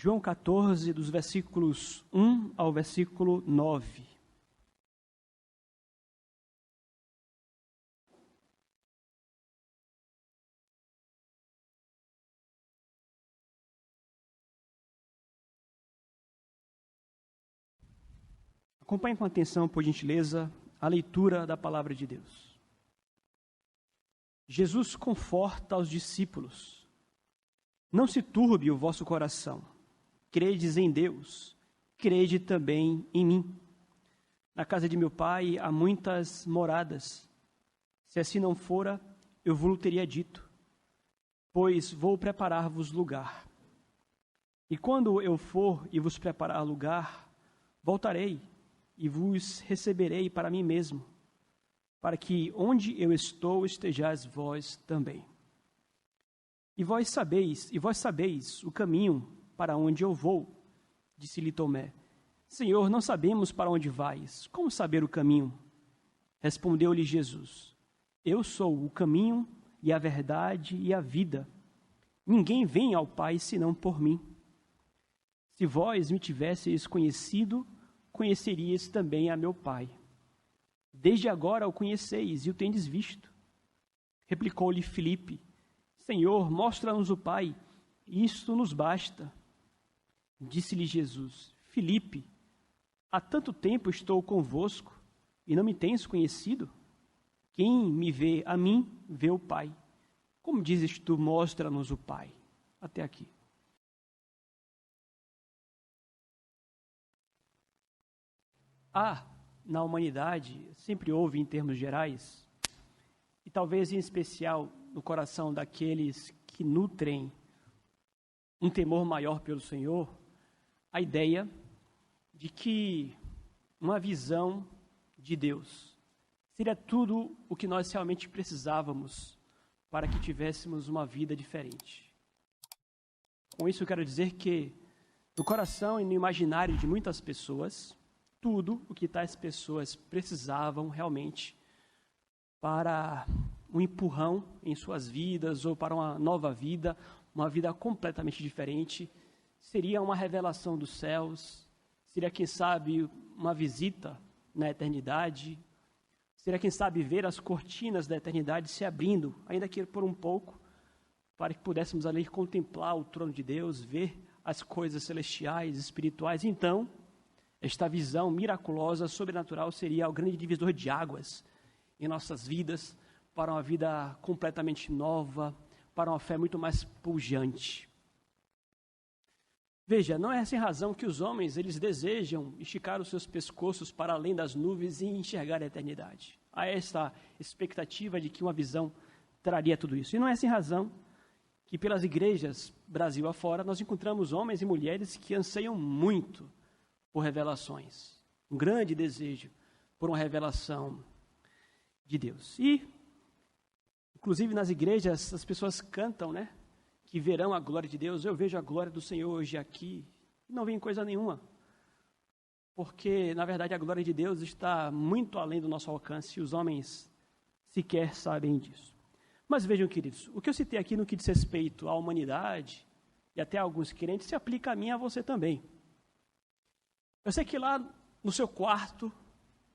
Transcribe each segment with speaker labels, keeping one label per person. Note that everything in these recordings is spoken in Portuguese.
Speaker 1: João 14, dos versículos 1 ao versículo 9. Acompanhe com atenção, por gentileza, a leitura da palavra de Deus. Jesus conforta aos discípulos: não se turbe o vosso coração. Credes em Deus, crede também em mim. Na casa de meu pai há muitas moradas. Se assim não fora, eu vos teria dito, pois vou preparar-vos lugar. E quando eu for e vos preparar lugar, voltarei e vos receberei para mim mesmo, para que onde eu estou estejais vós também. E vós sabeis o caminho para onde eu vou, disse-lhe Tomé. Senhor, não sabemos para onde vais, como saber o caminho? Respondeu-lhe Jesus: eu sou o caminho e a verdade e a vida. Ninguém vem ao Pai senão por mim. Se vós me tivesseis conhecido, conheceríeis também a meu Pai. Desde agora o conheceis e o tendes visto. Replicou-lhe Filipe: Senhor, mostra-nos o Pai, e isto nos basta. Disse-lhe Jesus: Filipe, há tanto tempo estou convosco, e não me tens conhecido? Quem me vê a mim, vê o Pai. Como dizes tu, mostra-nos o Pai? Até aqui. Na humanidade, sempre houve, em termos gerais, e talvez em especial no coração daqueles que nutrem um temor maior pelo Senhor, a ideia de que uma visão de Deus seria tudo o que nós realmente precisávamos para que tivéssemos uma vida diferente. Com isso eu quero dizer que no coração e no imaginário de muitas pessoas, tudo o que tais pessoas precisavam realmente para um empurrão em suas vidas ou para uma nova vida, uma vida completamente diferente, seria uma revelação dos céus, seria, quem sabe, uma visita na eternidade, seria, quem sabe, ver as cortinas da eternidade se abrindo, ainda que por um pouco, para que pudéssemos ali contemplar o trono de Deus, ver as coisas celestiais, espirituais. Então, esta visão miraculosa, sobrenatural, seria o grande divisor de águas em nossas vidas, para uma vida completamente nova, para uma fé muito mais pujante. Veja, não é sem razão que os homens, eles desejam esticar os seus pescoços para além das nuvens e enxergar a eternidade. Há esta expectativa de que uma visão traria tudo isso. E não é sem razão que pelas igrejas Brasil afora nós encontramos homens e mulheres que anseiam muito por revelações. Um grande desejo por uma revelação de Deus. E, inclusive nas igrejas, as pessoas cantam, né? Que verão a glória de Deus. Eu vejo a glória do Senhor hoje aqui. E não vem coisa nenhuma. Porque, na verdade, a glória de Deus está muito além do nosso alcance e os homens sequer sabem disso. Mas vejam, queridos, o que eu citei aqui no que diz respeito à humanidade e até a alguns crentes se aplica a mim e a você também. Eu sei que lá no seu quarto,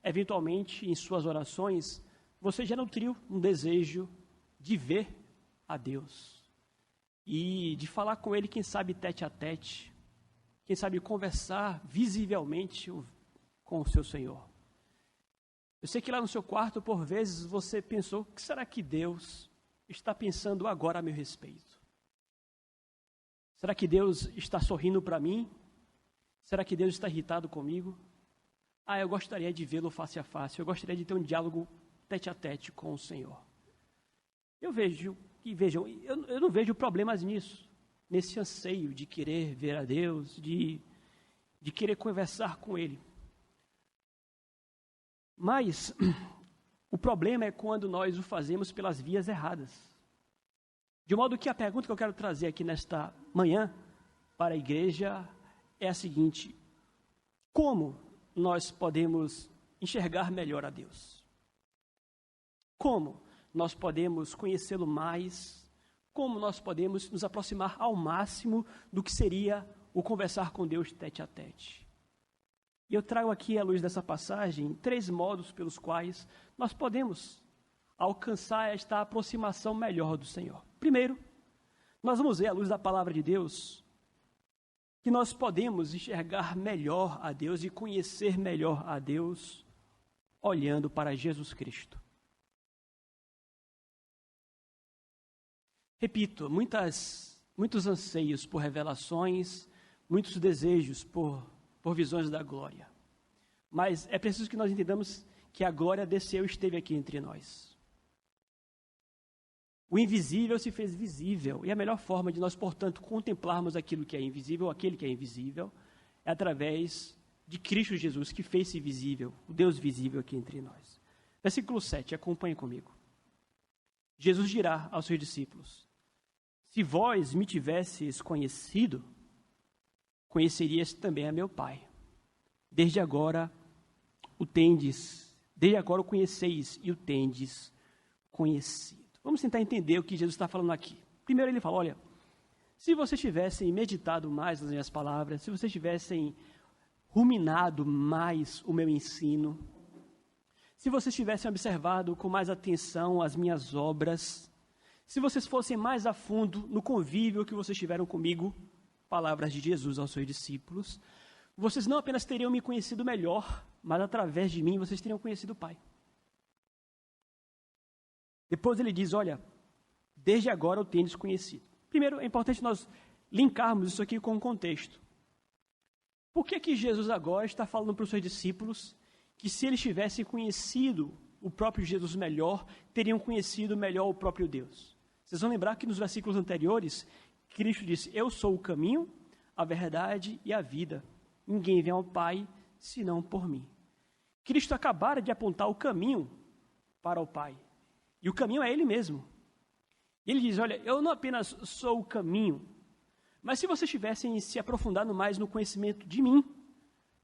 Speaker 1: eventualmente em suas orações, você já nutriu um desejo de ver a Deus e de falar com Ele, quem sabe tete a tete, quem sabe conversar visivelmente com o seu Senhor. Eu sei que lá no seu quarto, por vezes, você pensou: o que será que Deus está pensando agora a meu respeito? Será que Deus está sorrindo para mim? Será que Deus está irritado comigo? Eu gostaria de vê-lo face a face, eu gostaria de ter um diálogo tete a tete com o Senhor. Vejam, eu não vejo problemas nisso, nesse anseio de querer ver a Deus, de querer conversar com Ele. Mas o problema é quando nós o fazemos pelas vias erradas. De modo que a pergunta que eu quero trazer aqui nesta manhã para a igreja é a seguinte: como nós podemos enxergar melhor a Deus? Como nós podemos conhecê-lo mais? Como nós podemos nos aproximar ao máximo do que seria o conversar com Deus tete a tete. E eu trago aqui, à luz dessa passagem, 3 modos pelos quais nós podemos alcançar esta aproximação melhor do Senhor. Primeiro, nós vamos ver, à luz da palavra de Deus, que nós podemos enxergar melhor a Deus e conhecer melhor a Deus olhando para Jesus Cristo. Repito, muitos anseios por revelações, muitos desejos por visões da glória. Mas é preciso que nós entendamos que a glória desceu e esteve aqui entre nós. O invisível se fez visível, e a melhor forma de nós, portanto, contemplarmos aquilo que é invisível, aquele que é invisível, é através de Cristo Jesus, que fez-se visível, o Deus visível aqui entre nós. Versículo 7, acompanhe comigo. Jesus dirá aos seus discípulos: se vós me tivesseis conhecido, conhecerias também a meu Pai. Desde agora o conheceis e o tendes conhecido. Vamos tentar entender o que Jesus está falando aqui. Primeiro ele fala, olha, se vocês tivessem meditado mais nas minhas palavras, se vocês tivessem ruminado mais o meu ensino, se vocês tivessem observado com mais atenção as minhas obras, se vocês fossem mais a fundo no convívio que vocês tiveram comigo, palavras de Jesus aos seus discípulos, vocês não apenas teriam me conhecido melhor, mas através de mim vocês teriam conhecido o Pai. Depois ele diz, olha, desde agora o tendes conhecido. Primeiro, é importante nós linkarmos isso aqui com o contexto. Por que Jesus agora está falando para os seus discípulos que se eles tivessem conhecido o próprio Jesus melhor, teriam conhecido melhor o próprio Deus? Vocês vão lembrar que nos versículos anteriores, Cristo disse, eu sou o caminho, a verdade e a vida. Ninguém vem ao Pai, senão por mim. Cristo acabara de apontar o caminho para o Pai. E o caminho é Ele mesmo. Ele diz, olha, eu não apenas sou o caminho, mas se vocês tivessem se aprofundado mais no conhecimento de mim,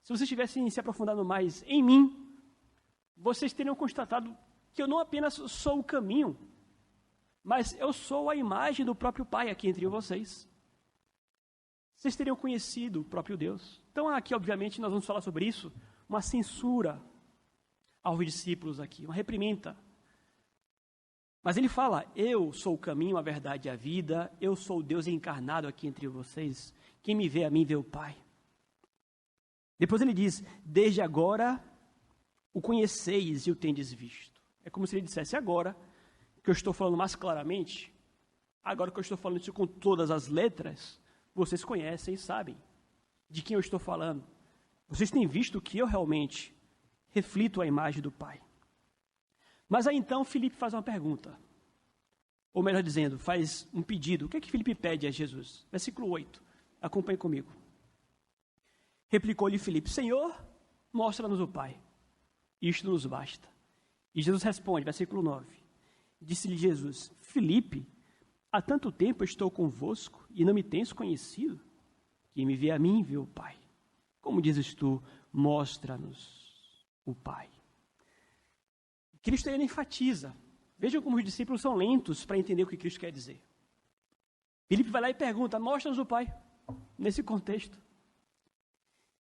Speaker 1: se vocês tivessem se aprofundado mais em mim, vocês teriam constatado que eu não apenas sou o caminho, mas eu sou a imagem do próprio Pai aqui entre vocês. Vocês teriam conhecido o próprio Deus. Então aqui, obviamente, nós vamos falar sobre isso, uma censura aos discípulos aqui, uma reprimenda. Mas ele fala, eu sou o caminho, a verdade e a vida, eu sou o Deus encarnado aqui entre vocês, quem me vê a mim vê o Pai. Depois ele diz, desde agora o conheceis e o tendes visto. É como se ele dissesse, agora que eu estou falando mais claramente, agora que eu estou falando isso com todas as letras, vocês conhecem e sabem de quem eu estou falando. Vocês têm visto que eu realmente reflito a imagem do Pai. Mas aí então Filipe faz uma pergunta, ou melhor dizendo, faz um pedido. O que é que Filipe pede a Jesus? Versículo 8, acompanhe comigo. Replicou-lhe Filipe, Senhor, mostra-nos o Pai, isto nos basta. E Jesus responde, versículo 9, disse-lhe Jesus, Filipe, há tanto tempo estou convosco e não me tens conhecido? Quem me vê a mim vê o Pai. Como dizes tu, mostra-nos o Pai. Cristo ainda enfatiza. Vejam como os discípulos são lentos para entender o que Cristo quer dizer. Filipe vai lá e pergunta, mostra-nos o Pai, nesse contexto.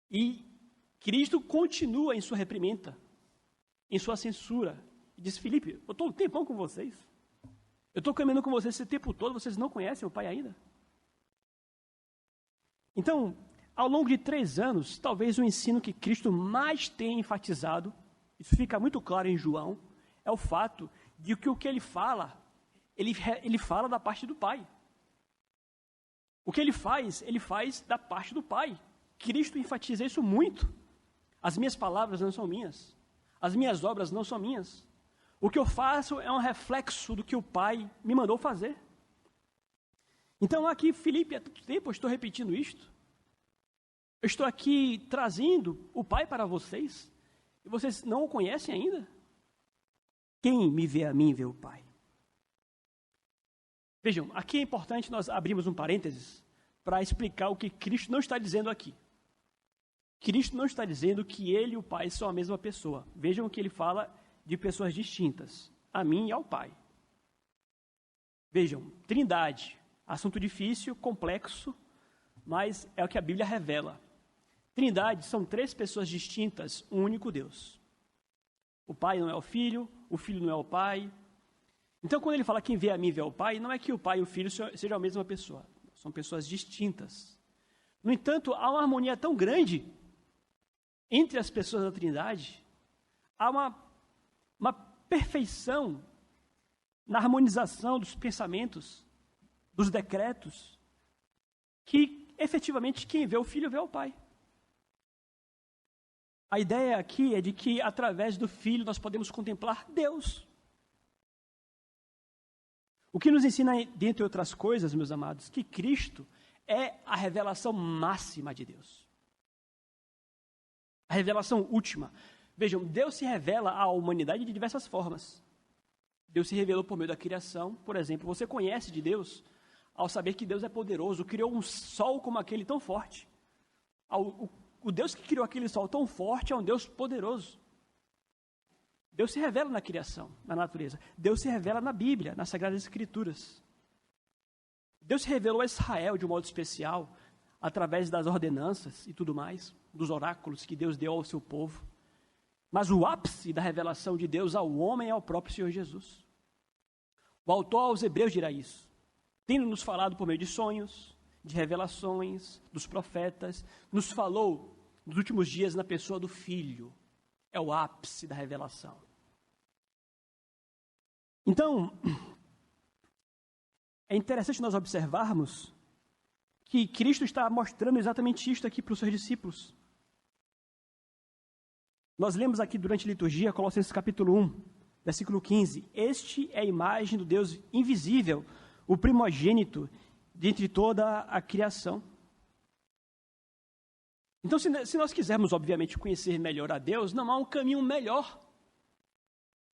Speaker 1: E Cristo continua em sua reprimenda, em sua censura. E diz, Filipe, eu estou um tempão com vocês. Eu estou caminhando com vocês esse tempo todo, vocês não conhecem o Pai ainda? Então, ao longo de 3 anos, talvez o ensino que Cristo mais tenha enfatizado, isso fica muito claro em João, é o fato de que o que ele fala fala da parte do Pai. O que ele faz da parte do Pai. Cristo enfatiza isso muito. As minhas palavras não são minhas. As minhas obras não são minhas. O que eu faço é um reflexo do que o Pai me mandou fazer. Então aqui, Filipe, há tanto tempo eu estou repetindo isto. Eu estou aqui trazendo o Pai para vocês. E vocês não o conhecem ainda? Quem me vê a mim, vê o Pai. Vejam, aqui é importante nós abrirmos um parênteses para explicar o que Cristo não está dizendo aqui. Cristo não está dizendo que ele e o Pai são a mesma pessoa. Vejam que ele fala de pessoas distintas, a mim e ao Pai. Vejam, Trindade, assunto difícil, complexo, mas é o que a Bíblia revela. Trindade são 3 pessoas distintas, um único Deus. O Pai não é o Filho não é o Pai. Então, quando ele fala quem vê a mim vê o Pai, não é que o Pai e o Filho sejam a mesma pessoa. São pessoas distintas. No entanto, há uma harmonia tão grande entre as pessoas da Trindade, há uma perfeição na harmonização dos pensamentos, dos decretos, que efetivamente quem vê o Filho vê o Pai. A ideia aqui é de que através do Filho nós podemos contemplar Deus. O que nos ensina, dentre outras coisas, meus amados, que Cristo é a revelação máxima de Deus. A revelação última. Vejam, Deus se revela à humanidade de diversas formas. Deus se revelou por meio da criação. Por exemplo, você conhece de Deus ao saber que Deus é poderoso, criou um sol como aquele tão forte. O Deus que criou aquele sol tão forte é um Deus poderoso. Deus se revela na criação, na natureza. Deus se revela na Bíblia, nas Sagradas Escrituras. Deus se revelou a Israel de um modo especial, através das ordenanças e tudo mais, dos oráculos que Deus deu ao seu povo. Mas o ápice da revelação de Deus ao homem é o próprio Senhor Jesus. O autor aos Hebreus dirá isso, tendo nos falado por meio de sonhos, de revelações, dos profetas, nos falou nos últimos dias na pessoa do Filho. É o ápice da revelação. Então, é interessante nós observarmos que Cristo está mostrando exatamente isto aqui para os seus discípulos. Nós lemos aqui durante a liturgia, Colossenses capítulo 1, versículo 15. Este é a imagem do Deus invisível, o primogênito dentre toda a criação. Então, se nós quisermos, obviamente, conhecer melhor a Deus, não há um caminho melhor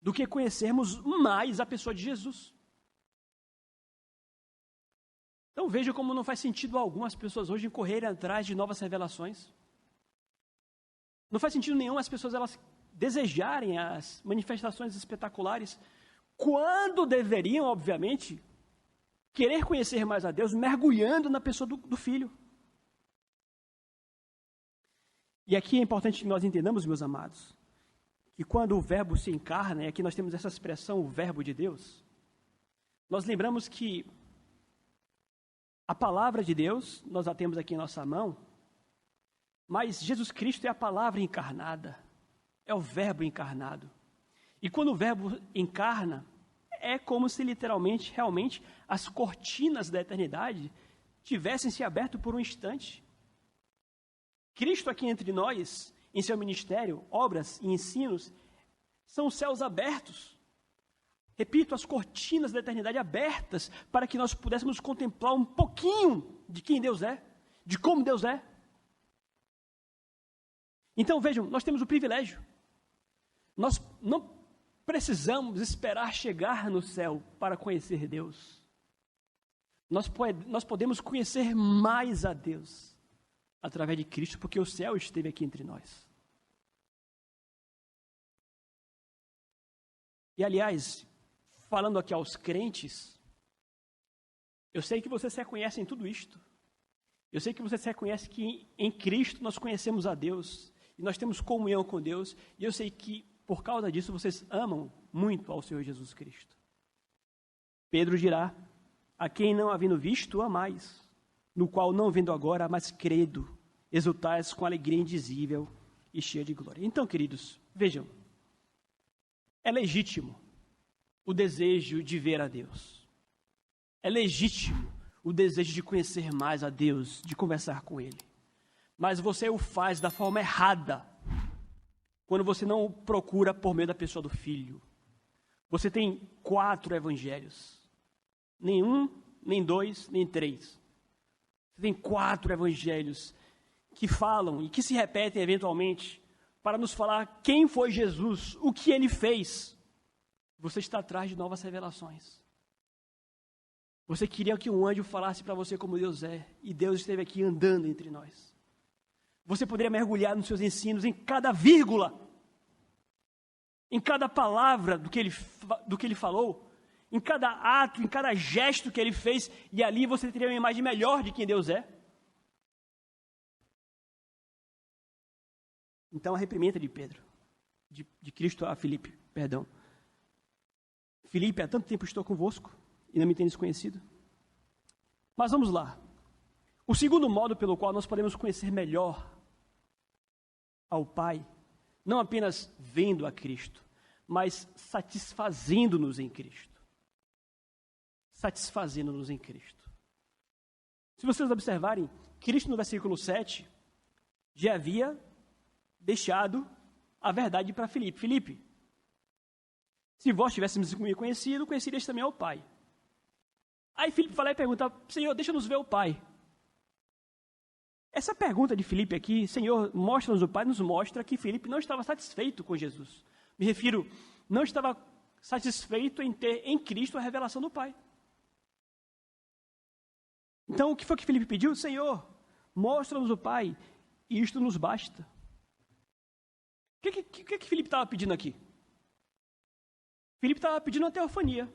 Speaker 1: do que conhecermos mais a pessoa de Jesus. Então, veja como não faz sentido algum as pessoas hoje correrem atrás de novas revelações. Não faz sentido nenhum as pessoas elas desejarem as manifestações espetaculares, quando deveriam, obviamente, querer conhecer mais a Deus, mergulhando na pessoa do Filho. E aqui é importante que nós entendamos, meus amados, que quando o verbo se encarna, e aqui nós temos essa expressão, o verbo de Deus, nós lembramos que a palavra de Deus, nós a temos aqui em nossa mão, mas Jesus Cristo é a palavra encarnada, é o verbo encarnado. E quando o verbo encarna, é como se literalmente, realmente, as cortinas da eternidade tivessem se aberto por um instante. Cristo aqui entre nós, em seu ministério, obras e ensinos, são os céus abertos. Repito, as cortinas da eternidade abertas para que nós pudéssemos contemplar um pouquinho de quem Deus é, de como Deus é. Então, vejam, nós temos o privilégio. Nós não precisamos esperar chegar no céu para conhecer Deus. Nós podemos conhecer mais a Deus através de Cristo, porque o céu esteve aqui entre nós. E, aliás, falando aqui aos crentes, eu sei que vocês reconhecem tudo isto. Eu sei que vocês reconhecem que em Cristo nós conhecemos a Deus e nós temos comunhão com Deus, e eu sei que por causa disso vocês amam muito ao Senhor Jesus Cristo. Pedro dirá: a quem não havendo visto, amais, no qual não vendo agora, mas credo, exultais com alegria indizível e cheia de glória. Então, queridos, vejam, é legítimo o desejo de ver a Deus. É legítimo o desejo de conhecer mais a Deus, de conversar com Ele. Mas você o faz da forma errada, quando você não o procura por meio da pessoa do Filho. Você tem 4 evangelhos. Nem 1, nem 2, nem 3. Você tem 4 evangelhos que falam e que se repetem eventualmente para nos falar quem foi Jesus, o que Ele fez. Você está atrás de novas revelações. Você queria que um anjo falasse para você como Deus é, e Deus esteve aqui andando entre nós. Você poderia mergulhar nos seus ensinos, em cada vírgula, em cada palavra do que ele falou, em cada ato, em cada gesto que ele fez, e ali você teria uma imagem melhor de quem Deus é. Então, a reprimenda de Pedro, de Cristo a Filipe, perdão. Filipe, há tanto tempo estou convosco e não me tendes conhecido. Mas vamos lá. O segundo modo pelo qual nós podemos conhecer melhor ao Pai, não apenas vendo a Cristo, mas satisfazendo-nos em Cristo. Satisfazendo-nos em Cristo. Se vocês observarem, Cristo no versículo 7 já havia deixado a verdade para Filipe. Filipe, se vós tivéssemos me conhecido, conhecerias também ao Pai. Aí Filipe vai lá e pergunta, Senhor, deixa-nos ver o Pai. Essa pergunta de Filipe aqui, Senhor, mostra-nos o Pai, nos mostra que Filipe não estava satisfeito com Jesus. Me refiro, não estava satisfeito em ter em Cristo a revelação do Pai. Então, o que foi que Filipe pediu? Senhor, mostra-nos o Pai, e isto nos basta. O que Filipe estava pedindo aqui? Filipe estava pedindo uma teofania.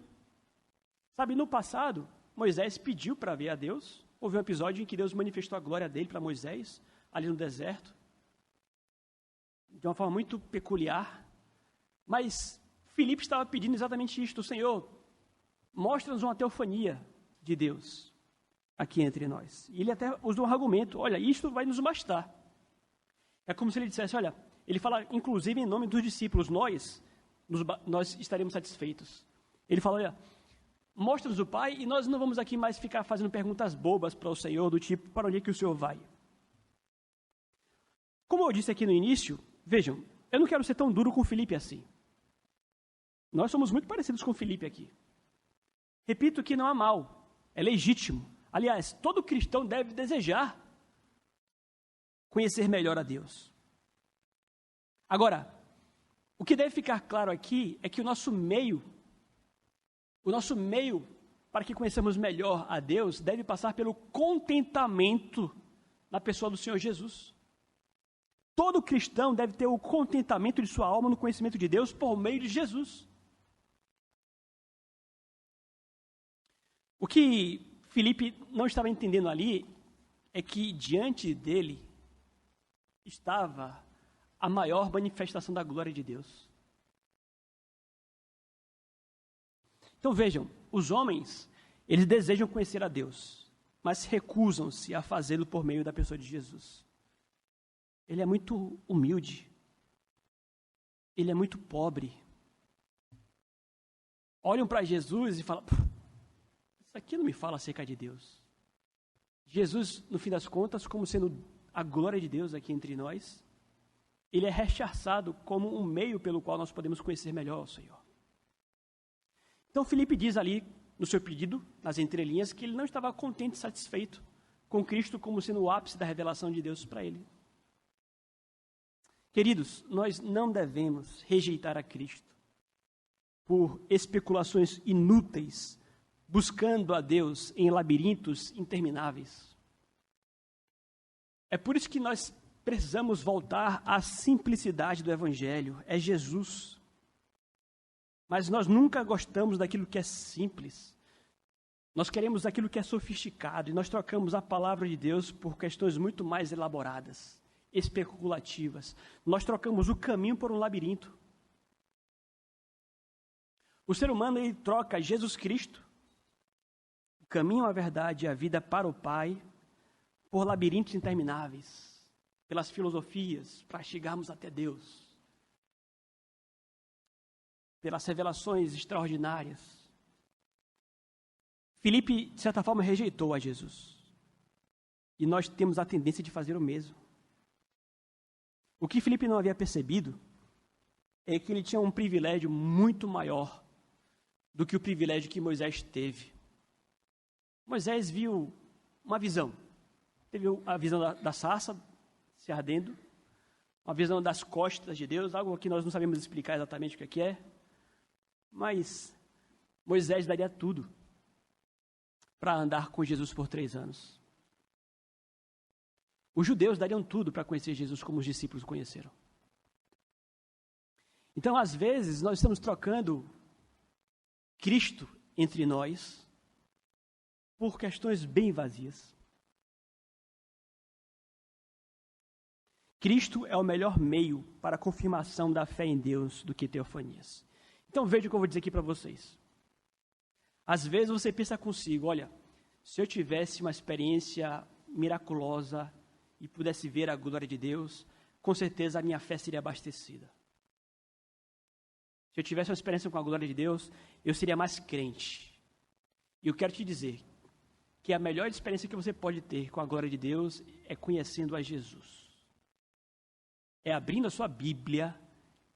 Speaker 1: Sabe, no passado, Moisés pediu para ver a Deus. Houve um episódio em que Deus manifestou a glória dele para Moisés, ali no deserto, de uma forma muito peculiar. Mas Filipe estava pedindo exatamente isto: Senhor, mostra-nos uma teofania de Deus aqui entre nós. E ele até usou um argumento: olha, isto vai nos bastar. É como se ele dissesse, olha, ele fala inclusive em nome dos discípulos, nós estaremos satisfeitos. Ele fala, olha, mostra-nos o Pai e nós não vamos aqui mais ficar fazendo perguntas bobas para o Senhor, do tipo, para onde é que o Senhor vai? Como eu disse aqui no início, vejam, eu não quero ser tão duro com Filipe assim. Nós somos muito parecidos com Filipe aqui. Repito que não há mal, é legítimo. Aliás, todo cristão deve desejar conhecer melhor a Deus. Agora, o que deve ficar claro aqui é que o nosso meio para que conheçamos melhor a Deus deve passar pelo contentamento na pessoa do Senhor Jesus. Todo cristão deve ter o contentamento de sua alma no conhecimento de Deus por meio de Jesus. O que Filipe não estava entendendo ali é que diante dele estava a maior manifestação da glória de Deus. Então vejam, os homens, eles desejam conhecer a Deus, mas recusam-se a fazê-lo por meio da pessoa de Jesus. Ele é muito humilde, ele é muito pobre. Olham para Jesus e falam, isso aqui não me fala acerca de Deus. Jesus, no fim das contas, como sendo a glória de Deus aqui entre nós, ele é rechaçado como um meio pelo qual nós podemos conhecer melhor o Senhor. Então, Filipe diz ali, no seu pedido, nas entrelinhas, que ele não estava contente e satisfeito com Cristo como sendo o ápice da revelação de Deus para ele. Queridos, nós não devemos rejeitar a Cristo por especulações inúteis, buscando a Deus em labirintos intermináveis. É por isso que nós precisamos voltar à simplicidade do Evangelho, é Jesus. Mas nós nunca gostamos daquilo que é simples. Nós queremos aquilo que é sofisticado e nós trocamos a palavra de Deus por questões muito mais elaboradas, especulativas. Nós trocamos o caminho por um labirinto. O ser humano, ele troca Jesus Cristo, o caminho, a verdade e a vida para o Pai, por labirintos intermináveis, pelas filosofias, para chegarmos até Deus, pelas revelações extraordinárias. Filipe, de certa forma, rejeitou a Jesus. E nós temos a tendência de fazer o mesmo. O que Filipe não havia percebido é que ele tinha um privilégio muito maior do que o privilégio que Moisés teve. Moisés viu uma visão. Teve a visão da sarça se ardendo, uma visão das costas de Deus, algo que nós não sabemos explicar exatamente o que é. Mas Moisés daria tudo para andar com Jesus por 3 anos. Os judeus dariam tudo para conhecer Jesus como os discípulos conheceram. Então, às vezes, nós estamos trocando Cristo entre nós por questões bem vazias. Cristo é o melhor meio para a confirmação da fé em Deus do que teofanias. Então veja o que eu vou dizer aqui para vocês. Às vezes você pensa consigo, olha, se eu tivesse uma experiência miraculosa e pudesse ver a glória de Deus, com certeza a minha fé seria abastecida. Se eu tivesse uma experiência com a glória de Deus, eu seria mais crente. E eu quero te dizer que a melhor experiência que você pode ter com a glória de Deus é conhecendo a Jesus. É abrindo a sua Bíblia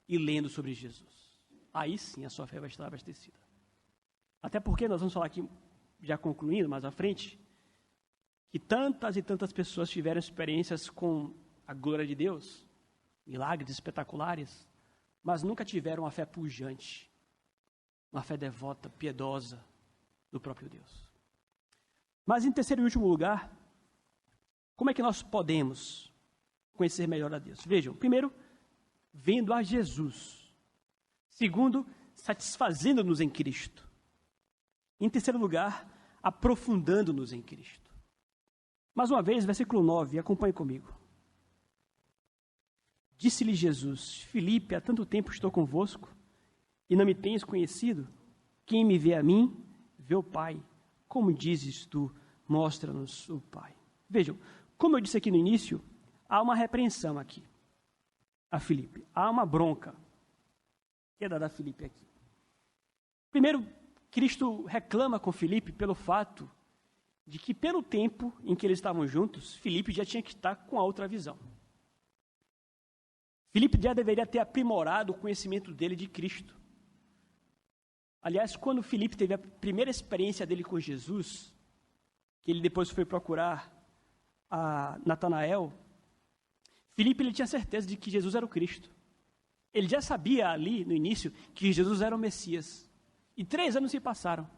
Speaker 1: e lendo sobre Jesus. Aí sim a sua fé vai estar abastecida. Até porque nós vamos falar aqui, já concluindo mais à frente, que tantas e tantas pessoas tiveram experiências com a glória de Deus, milagres espetaculares, mas nunca tiveram uma fé pujante, uma fé devota, piedosa do próprio Deus. Mas em terceiro e último lugar, como é que nós podemos conhecer melhor a Deus? Vejam, primeiro, vendo a Jesus. Segundo, satisfazendo-nos em Cristo. Em terceiro lugar, aprofundando-nos em Cristo. Mais uma vez, versículo 9, acompanhe comigo. Disse-lhe Jesus: Filipe, há tanto tempo estou convosco e não me tens conhecido? Quem me vê a mim, vê o Pai. Como dizes tu, mostra-nos o Pai. Vejam, como eu disse aqui no início, há uma repreensão aqui a Filipe. Há uma bronca que é dada a Filipe aqui. Primeiro, Cristo reclama com Filipe pelo fato de que, pelo tempo em que eles estavam juntos, Filipe já tinha que estar com a outra visão. Filipe já deveria ter aprimorado o conhecimento dele de Cristo. Aliás, quando Filipe teve a primeira experiência dele com Jesus, que ele depois foi procurar a Natanael, Filipe ele tinha certeza de que Jesus era o Cristo. Ele já sabia ali, no início, que Jesus era o Messias. E 3 anos se passaram.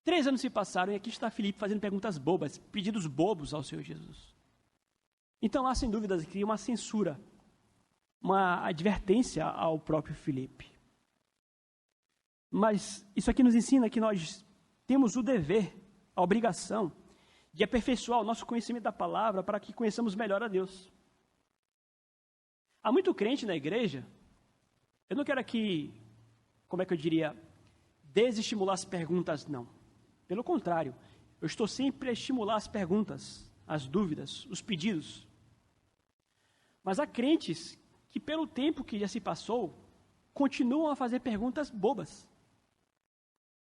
Speaker 1: 3 anos se passaram e aqui está Filipe fazendo perguntas bobas, pedidos bobos ao Senhor Jesus. Então há, sem dúvidas, aqui uma censura, uma advertência ao próprio Filipe. Mas isso aqui nos ensina que nós temos o dever, a obrigação, de aperfeiçoar o nosso conhecimento da palavra para que conheçamos melhor a Deus. Há muito crente na igreja, eu não quero aqui, como é que eu diria, desestimular as perguntas, não. Pelo contrário, eu estou sempre a estimular as perguntas, as dúvidas, os pedidos. Mas há crentes que, pelo tempo que já se passou, continuam a fazer perguntas bobas.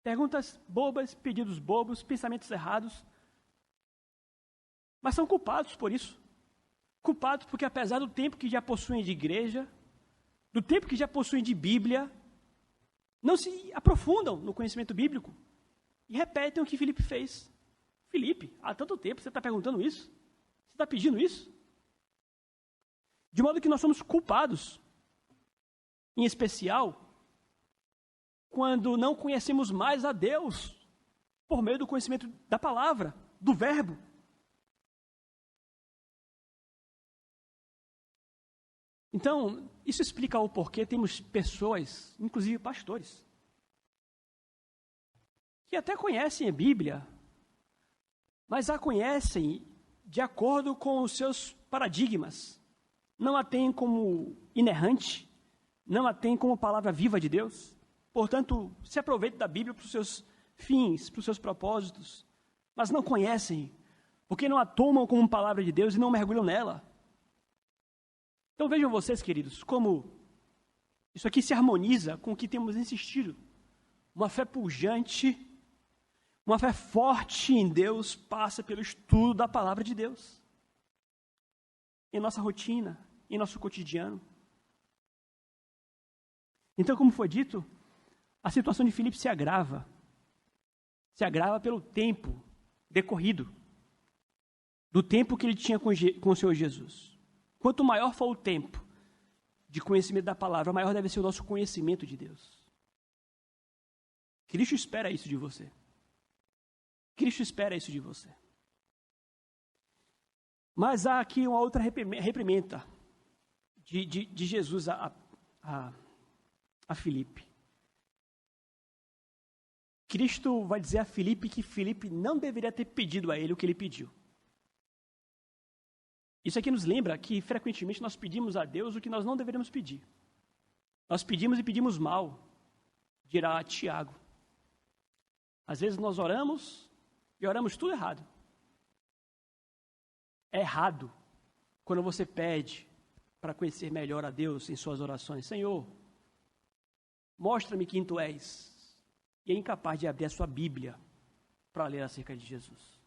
Speaker 1: Perguntas bobas, pedidos bobos, pensamentos errados. Mas são culpados por isso. Culpados porque, apesar do tempo que já possuem de igreja, do tempo que já possuem de Bíblia, não se aprofundam no conhecimento bíblico e repetem o que Filipe fez. Filipe, há tanto tempo você está perguntando isso? Você está pedindo isso? De modo que nós somos culpados, em especial, quando não conhecemos mais a Deus por meio do conhecimento da palavra, do verbo. Então, isso explica o porquê temos pessoas, inclusive pastores, que até conhecem a Bíblia, mas a conhecem de acordo com os seus paradigmas. Não a têm como inerrante, não a têm como palavra viva de Deus. Portanto, se aproveitam da Bíblia para os seus fins, para os seus propósitos, mas não conhecem, porque não a tomam como palavra de Deus e não mergulham nela. Então vejam vocês, queridos, como isso aqui se harmoniza com o que temos insistido. Uma fé pujante, uma fé forte em Deus passa pelo estudo da palavra de Deus. Em nossa rotina, em nosso cotidiano. Então, como foi dito, a situação de Filipe se agrava. Se agrava pelo tempo decorrido, do tempo que ele tinha com o Senhor Jesus. Quanto maior for o tempo de conhecimento da palavra, maior deve ser o nosso conhecimento de Deus. Cristo espera isso de você. Cristo espera isso de você. Mas há aqui uma outra reprimenda de Jesus a Filipe. Cristo vai dizer a Filipe que Filipe não deveria ter pedido a ele o que ele pediu. Isso aqui nos lembra que, frequentemente, nós pedimos a Deus o que nós não deveríamos pedir. Nós pedimos e pedimos mal, dirá Tiago. Às vezes nós oramos e oramos tudo errado. É errado quando você pede para conhecer melhor a Deus em suas orações. Senhor, mostra-me quem tu és. E é incapaz de abrir a sua Bíblia para ler acerca de Jesus.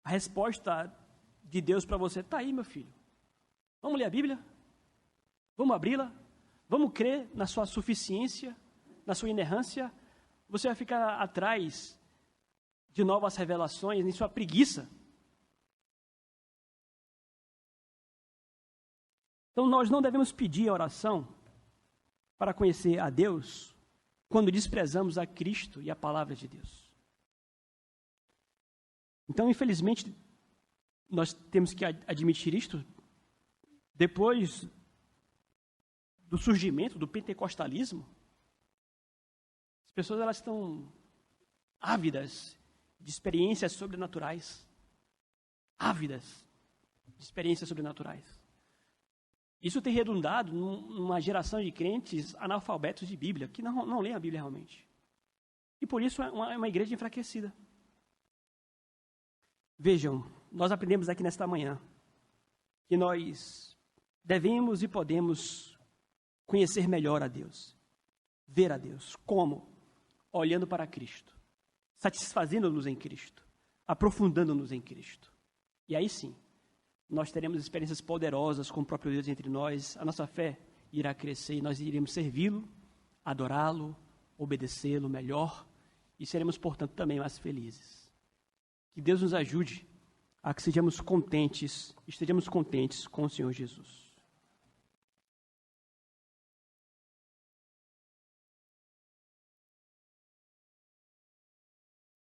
Speaker 1: A resposta de Deus para você está aí, meu filho. Vamos ler a Bíblia? Vamos abri-la? Vamos crer na sua suficiência, na sua inerrância? Você vai ficar atrás de novas revelações, em sua preguiça. Então, nós não devemos pedir a oração para conhecer a Deus quando desprezamos a Cristo e a palavra de Deus. Então, infelizmente, nós temos que admitir isto. Depois do surgimento do pentecostalismo, as pessoas elas estão ávidas de experiências sobrenaturais. Ávidas de experiências sobrenaturais. Isso tem redundado numa geração de crentes analfabetos de Bíblia, que não leem a Bíblia realmente. E por isso é uma igreja enfraquecida. Vejam, nós aprendemos aqui nesta manhã que nós devemos e podemos conhecer melhor a Deus, ver a Deus. Como? Olhando para Cristo, satisfazendo-nos em Cristo, aprofundando-nos em Cristo. E aí sim, nós teremos experiências poderosas com o próprio Deus entre nós, a nossa fé irá crescer e nós iremos servi-lo, adorá-lo, obedecê-lo melhor e seremos, portanto, também mais felizes. Que Deus nos ajude a que estejamos contentes com o Senhor Jesus.